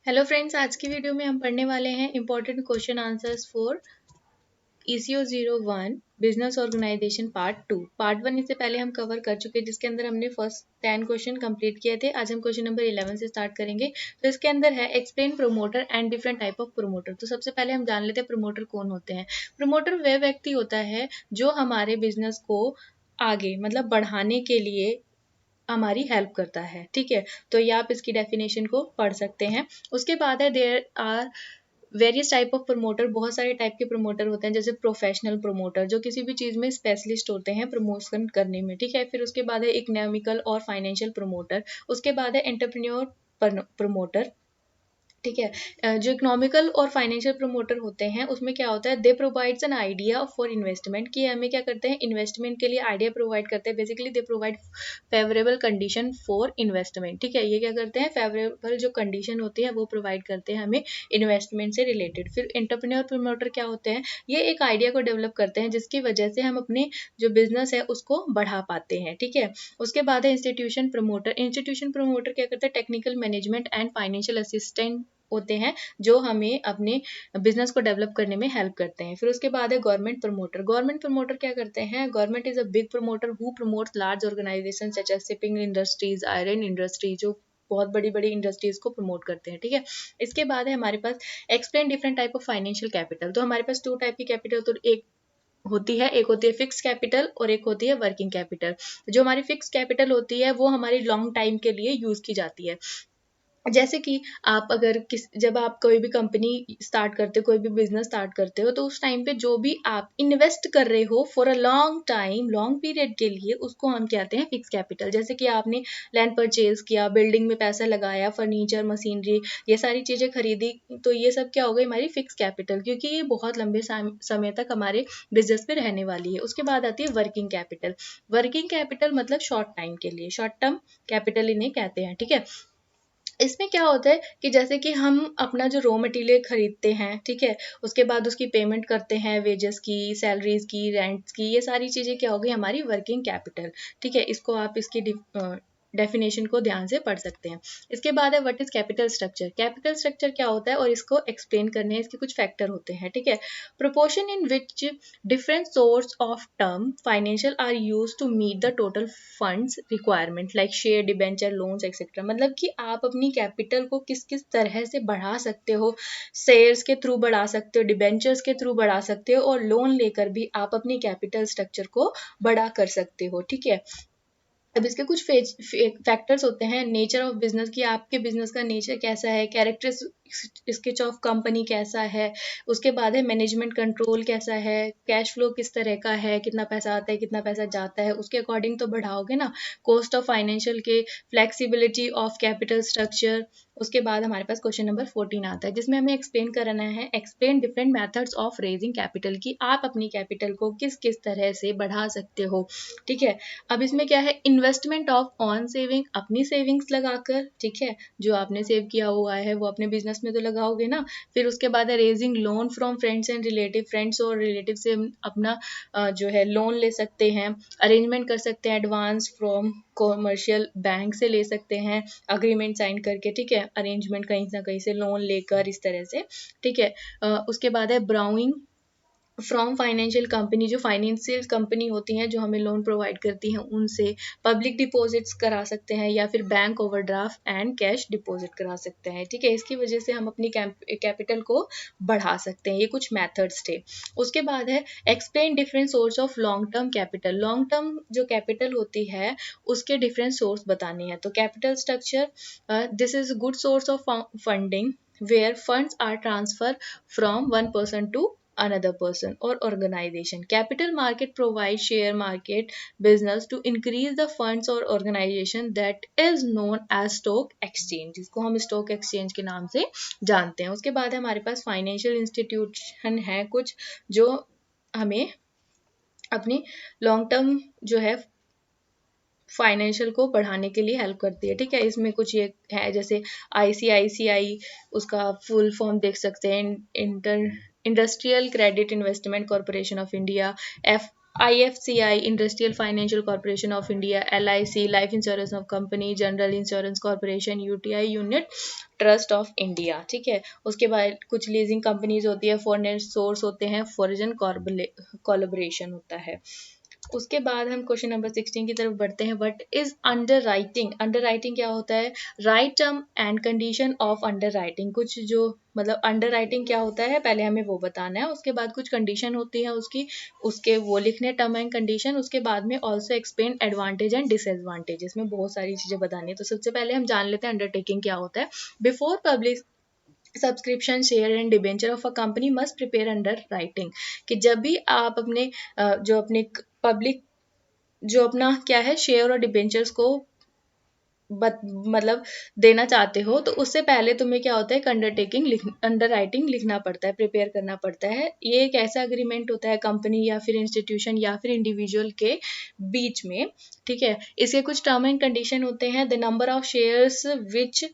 Hello friends, आज की video में हम पढ़ने वाले हैं important question answers for ECO 01 business organisation part 1 इससे पहले हम कवर कर चुके हैं, जिसके अंदर हमने फर्स्ट 10 क्वेश्चन कंप्लीट किए थे। आज हम क्वेश्चन नंबर 11 से स्टार्ट करेंगे। तो इसके अंदर है explain promoter and different type of promoter. तो सबसे पहले हम जान लेते हैं प्रमोटर कौन होते हैं। प्रमोटर वह व्यक्ति होता है जो हमारे बिजनेस को आगे मतलब बढ़ाने के लिए हमारी हेल्प करता है। ठीक है, तो ये आप इसकी डेफिनेशन को पढ़ सकते हैं। उसके बाद है there are various type of promoter. बहुत सारे टाइप के प्रमोटर होते हैं, जैसे प्रोफेशनल प्रमोटर जो किसी भी चीज़ में स्पेशलिस्ट होते हैं प्रमोशन करने में। ठीक है, फिर उसके बाद है इकोनॉमिकल और फाइनेंशियल प्रमोटर। उसके बाद है एंटरप्रेन्योर प्रमोटर। ठीक है, जो इकोनॉमिकल और फाइनेंशियल प्रमोटर होते हैं उसमें क्या होता है, they provides an idea for investment. कि हमें क्या करते हैं, इन्वेस्टमेंट के लिए आइडिया प्रोवाइड करते हैं। Basically they provide favourable condition for investment. ठीक है, ये क्या करते हैं, फेवरेबल जो कंडीशन होती है वो प्रोवाइड करते हैं हमें इन्वेस्टमेंट से रिलेटेड। फिर एंटरप्रेन्योर प्रमोटर क्या होते हैं, ये एक आइडिया को डेवलप करते हैं जिसकी वजह से हम अपने जो बिजनेस है उसको बढ़ा पाते हैं। ठीक है, उसके बाद है इंस्टीट्यूशन प्रमोटर। इंस्टीट्यूशन प्रमोटर क्या करते हैं, technical management and financial assistant होते हैं जो हमें अपने बिजनेस को डेवलप करने में हेल्प करते हैं। फिर उसके बाद है गवर्नमेंट प्रमोटर। गवर्नमेंट प्रमोटर क्या करते हैं, government is a big promoter who promotes large organisation such as shipping industries, iron industry, जो बहुत बड़ी बड़ी इंडस्ट्रीज को प्रमोट करते हैं। ठीक है, इसके बाद है हमारे पास explain different type of financial capital. तो हमारे पास टू टाइप की कैपिटल तो एक होती है फिक्स कैपिटल और एक होती है वर्किंग कैपिटल। जो हमारी फिक्स कैपिटल होती है वो हमारी लॉन्ग टाइम के लिए यूज की जाती है। जैसे कि आप अगर जब आप कोई भी कंपनी स्टार्ट करते हो, कोई भी बिजनेस स्टार्ट करते हो, तो उस टाइम पे जो भी आप इन्वेस्ट कर रहे हो for a long time, long period के लिए, उसको हम कहते हैं फिक्स कैपिटल। जैसे कि आपने लैंड परचेज किया, बिल्डिंग में पैसा लगाया, फर्नीचर, मशीनरी, ये सारी चीज़ें खरीदी, तो ये सब क्या हो गई, हमारी फिक्स कैपिटल, क्योंकि ये बहुत लंबे समय तक हमारे बिजनेस में रहने वाली है। उसके बाद आती है वर्किंग कैपिटल। वर्किंग कैपिटल मतलब शॉर्ट टाइम के लिए, शॉर्ट टर्म कैपिटल इन्हें कहते हैं। ठीक है, इसमें क्या होता है कि जैसे कि हम अपना जो रॉ मटेरियल खरीदते हैं, ठीक है, उसके बाद उसकी पेमेंट करते हैं, वेजेस की, सैलरीज की, रेंट्स की, ये सारी चीज़ें क्या हो गई, हमारी वर्किंग कैपिटल। ठीक है, इसको आप इसकी डेफिनेशन को ध्यान से पढ़ सकते हैं। इसके बाद है what is capital structure. Capital structure क्या होता है और इसको एक्सप्लेन करने हैं, इसके कुछ फैक्टर होते हैं। ठीक है, proportion in which different source of term financial are used to meet the total funds requirement like share, debenture, loans etc। मतलब कि आप अपनी कैपिटल को किस किस तरह से बढ़ा सकते हो, शेयर्स के थ्रू बढ़ा सकते हो, डिबेंचर्स के थ्रू बढ़ा सकते हो, और लोन लेकर भी आप अपनी कैपिटल स्ट्रक्चर को बड़ा कर सकते हो। ठीक है, अब इसके कुछ फैक्टर्स होते हैं। नेचर ऑफ बिजनेस, की आपके बिजनेस का नेचर कैसा है, कैरेक्टर स्केच ऑफ कंपनी कैसा है, उसके बाद है मैनेजमेंट कंट्रोल कैसा है, कैश फ्लो किस तरह का है, कितना पैसा आता है, कितना पैसा जाता है, उसके अकॉर्डिंग तो बढ़ाओगे ना। कॉस्ट ऑफ फाइनेंशियल के, फ्लेक्सिबिलिटी ऑफ कैपिटल स्ट्रक्चर। उसके बाद हमारे पास क्वेश्चन नंबर 14 आता है, जिसमें हमें एक्सप्लेन करना है, explain different methods of raising capital, की आप अपनी कैपिटल को किस किस तरह से बढ़ा सकते हो। ठीक है, अब इसमें क्या है, इन्वेस्टमेंट ऑफ ऑन सेविंग, अपनी सेविंग्स लगाकर। ठीक है, जो आपने सेव किया हुआ है वो अपने बिजनेस में तो लगाओगे ना। फिर उसके बाद है raising loan from friends and relative, friends और रिलेटिव से अपना जो है लोन ले सकते हैं, अरेंजमेंट कर सकते हैं, एडवांस फ्रॉम कॉमर्शियल बैंक से ले सकते हैं, अग्रीमेंट साइन करके। ठीक है, अरेंजमेंट कहीं ना कहीं से लोन लेकर, इस तरह से। ठीक है, उसके बाद है ब्राउइंग फ्रॉम फाइनेंशियल कंपनी, जो फाइनेंशियल कंपनी होती हैं जो हमें लोन प्रोवाइड करती हैं उनसे, पब्लिक डिपॉजिट्स करा सकते हैं, या फिर bank overdraft and cash deposit करा सकते हैं। ठीक है, इसकी वजह से हम अपनी कैपिटल को बढ़ा सकते हैं। ये कुछ मेथड्स थे। उसके बाद है explain different source of long term capital. Long term जो कैपिटल होती है उसके डिफरेंट सोर्स बताने हैं। तो capital structure, this is good source of funding where funds are transferred from one person to another person or organization. Capital market provides share market business to increase the funds or organization that is known as stock exchange, जिसको हम stock exchange के नाम से जानते हैं। उसके बाद हमारे पास financial institution है कुछ, जो हमें अपनी लॉन्ग टर्म जो है फाइनेंशियल को बढ़ाने के लिए हेल्प करती है। ठीक है, इसमें कुछ ये है, जैसे ICICI, उसका फुल फॉर्म देख सकते हैं, industrial credit investment corporation of India, IFCI industrial financial corporation of India, LIC life insurance of company, general insurance corporation, UTI unit trust of India, ठीक है। उसके बाद कुछ लीजिंग कंपनीज होती है, फॉरेन सोर्स होते हैं, फॉरेन कोलैबोरेशन होता है। उसके बाद हम क्वेश्चन नंबर 16 की तरफ बढ़ते हैं। What is under writing? Under writing क्या होता है? Right term and condition of under writing. कुछ जो मतलब अंडर राइटिंग क्या होता है पहले हमें वो बताना है, उसके बाद कुछ कंडीशन होती है उसकी, उसके वो लिखने टर्म एंड कंडीशन, उसके बाद में also explain advantage and disadvantage. इसमें बहुत सारी चीजें बतानी है। तो सबसे पहले हम जान लेते हैं अंडरटेकिंग क्या होता है। Before publish subscription share and debenture of a company must prepare under writing, कि जब भी आप अपने जो अपने पब्लिक जो अपना क्या है शेयर और डिबेंचर्स को मतलब देना चाहते हो, तो उससे पहले तुम्हें क्या होता है अंडर राइटिंग लिखना पड़ता है, प्रिपेयर करना पड़ता है। ये एक ऐसा अग्रीमेंट होता है कंपनी या फिर इंस्टीट्यूशन या फिर इंडिविजुअल के बीच में, ठीक है। इसके कुछ टर्म एंड कंडीशन होते हैं। The number of shares which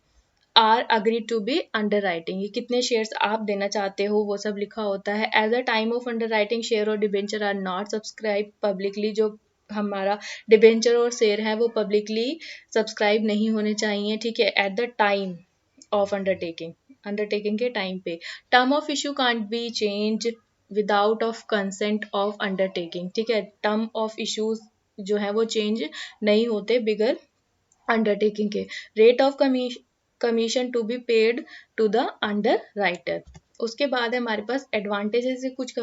are agree to be underwriting, ये कितने शेयर्स आप देना चाहते हो वो सब लिखा होता है। As a time of underwriting share और debenture are not subscribe publicly, जो हमारा डिबेंचर और शेयर है वो पब्लिकली सब्सक्राइब नहीं होने चाहिए, ठीक है। At the time of undertaking के टाइम पे term of issue can't be change without of consent of undertaking, ठीक है। टर्म ऑफ इश्यूज जो है वो चेंज नहीं होते बिगर अंडरटेकिंग के। Rate of commission to be paid to the underwriter. उसके बाद है हमारे पास एडवांटेजेस है कुछ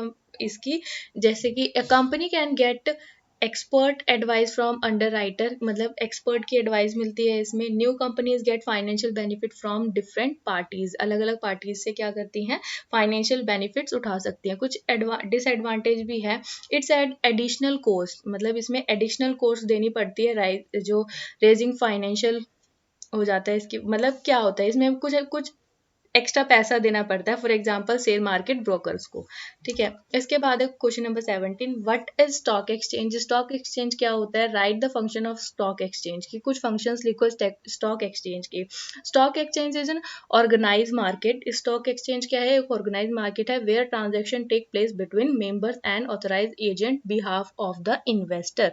इसकी, जैसे कि a company can get expert advice from underwriter, मतलब एक्सपर्ट की एडवाइस मिलती है इसमें। New companies get financial benefit from different parties, अलग अलग पार्टीज से क्या करती हैं फाइनेंशियल बेनिफिट्स उठा सकती हैं। कुछ डिसएडवांटेज भी है। इट्स एडिशनल कॉस्ट, मतलब इसमें एडिशनल कॉस्ट देनी पड़ती है जो रेजिंग फाइनेंशियल हो जाता है। इसकी मतलब क्या होता है इसमें कुछ कुछ एक्स्ट्रा पैसा देना पड़ता है, for example share market brokers को, ठीक है। इसके बाद है question number 17, what is stock exchange? Stock exchange क्या होता है? Write the function of stock exchange की कुछ फंक्शंस लिखो स्टॉक एक्सचेंज की। Stock exchange is an organise market. Stock exchange क्या है? एक ऑर्गेनाइज मार्केट है where transaction take place between members and authorise agent behalf of the investor.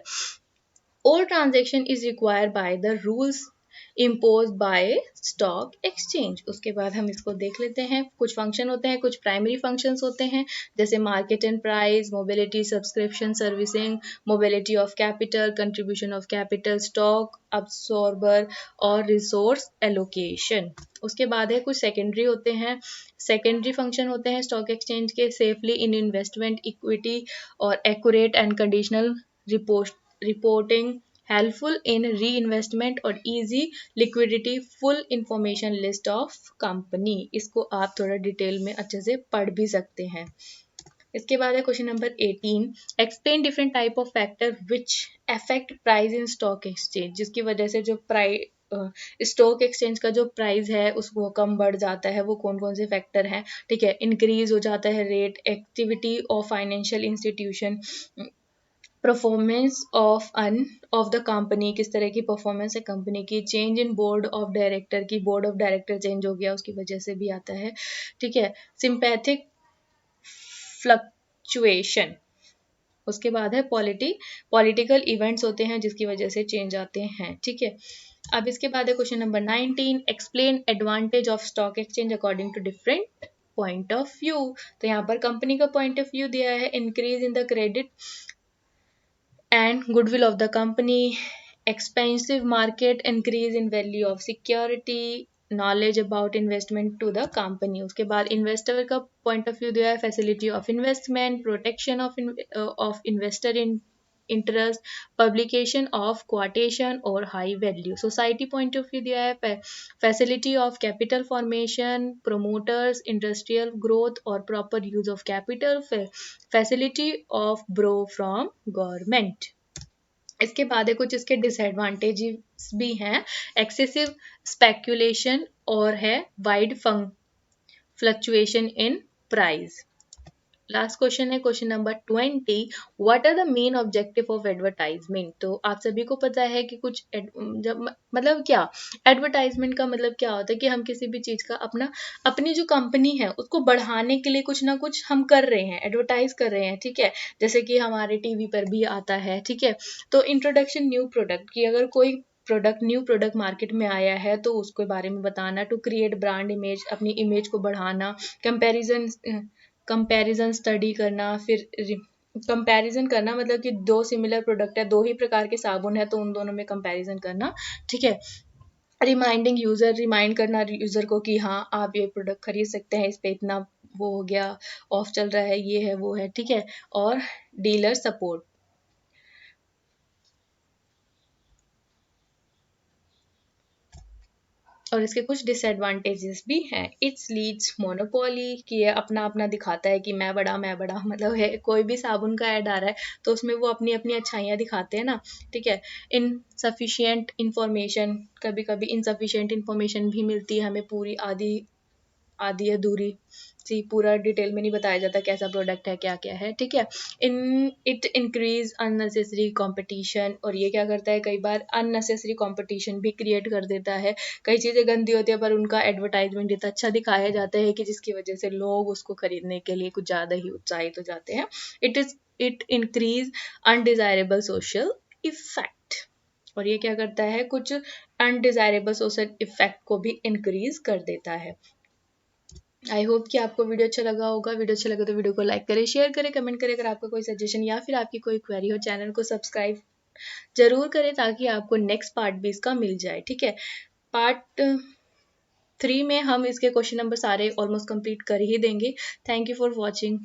All transaction is required by the rules imposed by stock exchange। उसके बाद हम इसको देख लेते हैं। कुछ फंक्शन होते हैं, कुछ प्राइमरी फंक्शंस होते हैं, जैसे market and price, mobility, subscription servicing, mobility of capital, contribution of capital, stock absorber और रिसोर्स एलोकेशन। उसके बाद है कुछ सेकेंडरी होते हैं। सेकेंडरी फंक्शन होते हैं स्टॉक एक्सचेंज के, सेफली इन इन्वेस्टमेंट इक्विटी और accurate and conditional reporting, helpful in री इन्वेस्टमेंट और easy liquidity, full information list of company. इसको आप थोड़ा डिटेल में अच्छे से पढ़ भी सकते हैं। इसके बाद है question number 18, explain different type of factor which affect price in stock exchange, जिसकी वजह से जो स्टॉक एक्सचेंज का जो प्राइस है उसको कम बढ़ जाता है, वो कौन कौन से फैक्टर हैं, ठीक है। इंक्रीज हो जाता है rate, activity of financial institution, performance of the company, किस तरह की परफॉर्मेंस है कंपनी की, change in board of director की, बोर्ड ऑफ डायरेक्टर चेंज हो गया उसकी वजह से भी आता है, ठीक है। Sympathetic fluctuation. उसके बाद है पॉलिटिकल इवेंट्स होते हैं जिसकी वजह से चेंज आते हैं, ठीक है। अब इसके बाद है question number 19, explain advantage of stock exchange according to different point of view. तो यहाँ पर कंपनी का पॉइंट ऑफ व्यू दिया है, increase in the credit and goodwill of the company, expansive market, increase in value of security, knowledge about investment to the company। उसके बाद investor का point of view दिया है, facility of investment, protection of investor in interest, publication of quotation और high value. Society point of view दिया है, facility of capital formation, promoters, industrial growth और proper use of capital, facility of borrow from government. इसके बाद है कुछ इसके disadvantages भी हैं, एक्सेसिव स्पेक्यूलेशन और है wide fluctuation in price. Last question है question number 20। What are the main objective of advertisement. तो आप सभी को पता है कि कुछ जब मतलब क्या एडवर्टाइजमेंट का मतलब क्या होता है कि हम किसी भी चीज़ का अपनी जो कंपनी है उसको बढ़ाने के लिए कुछ ना कुछ हम कर रहे हैं, एडवर्टाइज कर रहे हैं, ठीक है। जैसे कि हमारे टीवी पर भी आता है, ठीक है। तो इंट्रोडक्शन न्यू प्रोडक्ट की, अगर कोई न्यू प्रोडक्ट मार्केट में आया है तो उसके बारे में बताना। टू क्रिएट ब्रांड इमेज, अपनी इमेज को बढ़ाना। कंपैरिजन कंपैरिजन स्टडी करना। फिर कंपैरिजन करना मतलब कि दो सिमिलर प्रोडक्ट है, दो ही प्रकार के साबुन है तो उन दोनों में कंपैरिजन करना, ठीक है। रिमाइंडिंग यूजर, रिमाइंड करना यूजर को कि हाँ आप ये प्रोडक्ट खरीद सकते हैं, इस पे इतना वो हो गया, ऑफ चल रहा है, ये है वो है, ठीक है। और डीलर सपोर्ट। और इसके कुछ डिसएडवांटेजेस भी हैं। इट्स लीड्स मोनोपोली, कि ये अपना अपना दिखाता है कि मैं बड़ा मतलब है, कोई भी साबुन का ऐड आ रहा है तो उसमें वो अपनी अपनी अच्छाइयाँ दिखाते हैं ना, ठीक है। इनसफिशिएंट इंफॉर्मेशन, कभी कभी इनसफिशिएंट इंफॉर्मेशन भी मिलती है हमें, पूरी आधी आधी अधूरी सी, पूरा डिटेल में नहीं बताया जाता कैसा प्रोडक्ट है, क्या क्या है, ठीक है। In it increase unnecessary competition, और ये क्या करता है, कई बार अननेसेसरी कंपटीशन भी क्रिएट कर देता है। कई चीज़ें गंदी होती है पर उनका एडवर्टाइजमेंट इतना अच्छा दिखाया जाता है कि जिसकी वजह से लोग उसको खरीदने के लिए कुछ ज़्यादा ही उत्साहित हो जाते हैं। It increase undesirable social effect, और ये क्या करता है, कुछ अनडिजायरेबल सोशल इफेक्ट को भी इंक्रीज कर देता है। आई होप कि आपको वीडियो अच्छा लगा होगा। वीडियो अच्छा लगा तो वीडियो को लाइक करें, शेयर करें, कमेंट करें। अगर आपका कोई सजेशन या फिर आपकी कोई क्वेरी हो, चैनल को सब्सक्राइब जरूर करें ताकि आपको नेक्स्ट पार्ट भी इसका मिल जाए, ठीक है। पार्ट 3 में हम इसके क्वेश्चन नंबर सारे ऑलमोस्ट कंप्लीट कर ही देंगे। Thank you for watching.